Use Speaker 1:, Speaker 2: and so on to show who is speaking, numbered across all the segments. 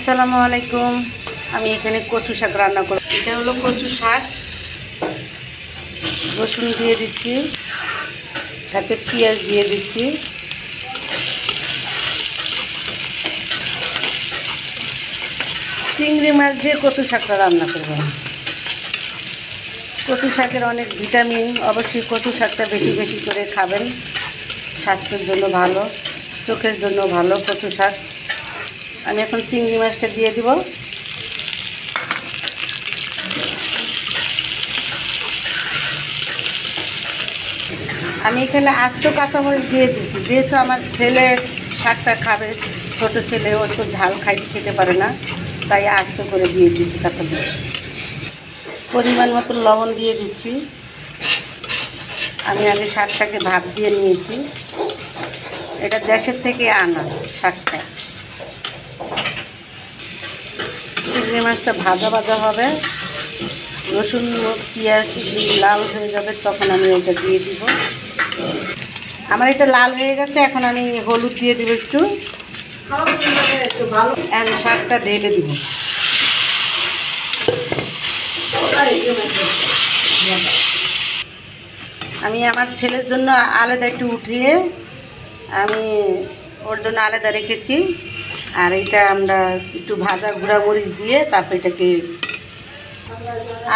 Speaker 1: আসসালামু আলাইকুম। আমি এখানে কচু শাক রান্না করব। এটা হলো কচু শাক, রসুন দিয়ে দিচ্ছি, সাথে পেঁয়াজ দিয়ে দিচ্ছি, চিংড়ি মাছ দিয়ে কচু শাকটা রান্না করব। কচু শাকের অনেক ভিটামিন, অবশ্যই কচু শাকটা বেশি বেশি করে খাবেন, স্বাস্থ্যের জন্য ভালো, চোখের জন্য ভালো কচু শাক। আমি এখন চিংড়ি মাছটা দিয়ে দিব। আমি এখানে আস্ত কাঁচামরিচ দিয়ে দিচ্ছি, যেহেতু আমার ছেলে শাকটা খাবে, ছোট ছেলে, ও তো ঝাল খেতে পারে না, তাই আস্ত করে দিয়ে দিচ্ছি কাঁচামরিচ। পরিমাণ মতো লবণ দিয়ে দিচ্ছি। আমি আগে শাকটাকে ভাপ দিয়ে নিয়েছি, এটা দেশের থেকে আনা শাকটা। চিংড়ি মাছটা ভাজা ভাজা হবে, রসুন পেঁয়াজ লাল হয়ে যাবে, তখন আমি ওটা দিয়ে দিব। আমার এটা লাল হয়ে গেছে, এখন আমি হলুদ দিয়ে দিব একটু, আমি শাকটা ঢেলে দিব। আমি আমার ছেলের জন্য আলাদা একটু উঠিয়ে আমি ওর জন্য আলাদা রেখেছি, আর এটা আমরা একটু ভাজা গুঁড়ামরিচ দিয়ে তারপর এটাকে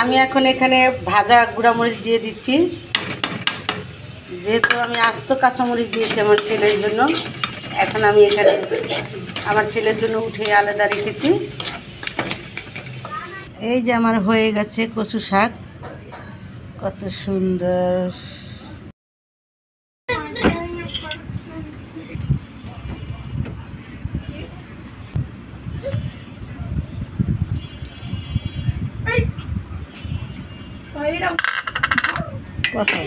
Speaker 1: আমি এখন এখানে ভাজা গুঁড়ামরিচ দিয়ে দিচ্ছি, যেহেতু আমি আস্ত কাঁচামরিচ দিয়েছি আমার ছেলের জন্য। এখন আমি এখানে আমার ছেলের জন্য উঠে আলাদা রেখেছি। এই যে আমার হয়ে গেছে কচু শাক, কত সুন্দর। কথা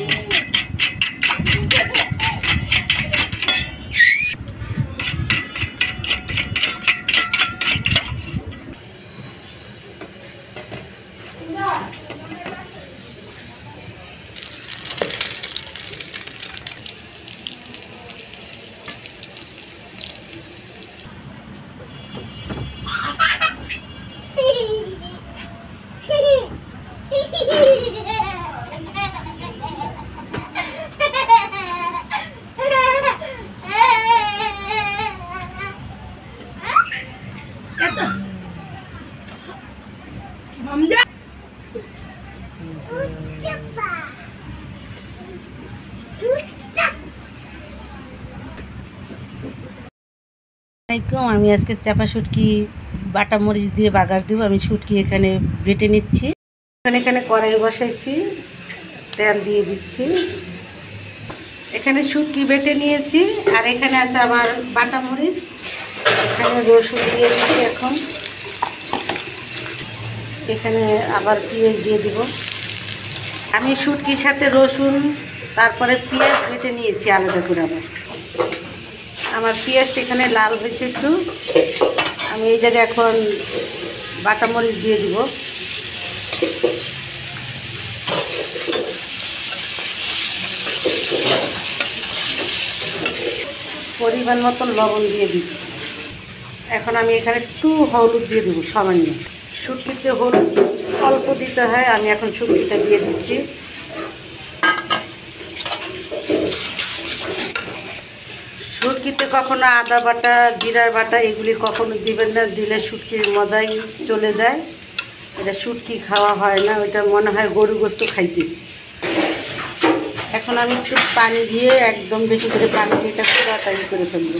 Speaker 1: আমি আজকে চাপা শুটকি বাটা মরিচ দিয়ে বাগার দিব। আমি শুটকি এখানে বেটে নিচ্ছি। এখানে কড়াই বসাইছি, তেল দিয়ে দিচ্ছি। এখানে শুটকি বেটে নিয়েছি, আর এখানে আছে আমার বাটা মরিচ, এখানে রসুন দিয়ে দিচ্ছি। এখন এখানে আবার পেঁয়াজ দিয়ে দিব। আমি শুটকির সাথে রসুন তারপরে পেঁয়াজ বেটে নিয়েছি আলাদা করে। আমার পেঁয়াজটা এখানে লাল হয়েছে একটু, আমি এই জায়গায় এখন বাটা মরিচ দিয়ে দিব। পরিমাণ মতন লবণ দিয়ে দিচ্ছি। এখন আমি এখানে একটু হলুদ দিয়ে দেবো সামান্য। শুটকিতে হলুদ অল্প দিতে হয়, আমি এখন শুটকিটা দিয়ে দিচ্ছি। শুটকিতে কখনো আদা বাটা, জিরার বাটা এগুলি কখনো দিবেন না, দিলে শুটকির মজাই চলে যায়। এটা শুটকি খাওয়া হয় না, ওইটা মনে হয় গরু গোস্ত খাইতেছি। এখন আমি একটু পানি দিয়ে, একদম বেশি করে পানি দিয়ে এটা পুরোটাই করে ফেলবো।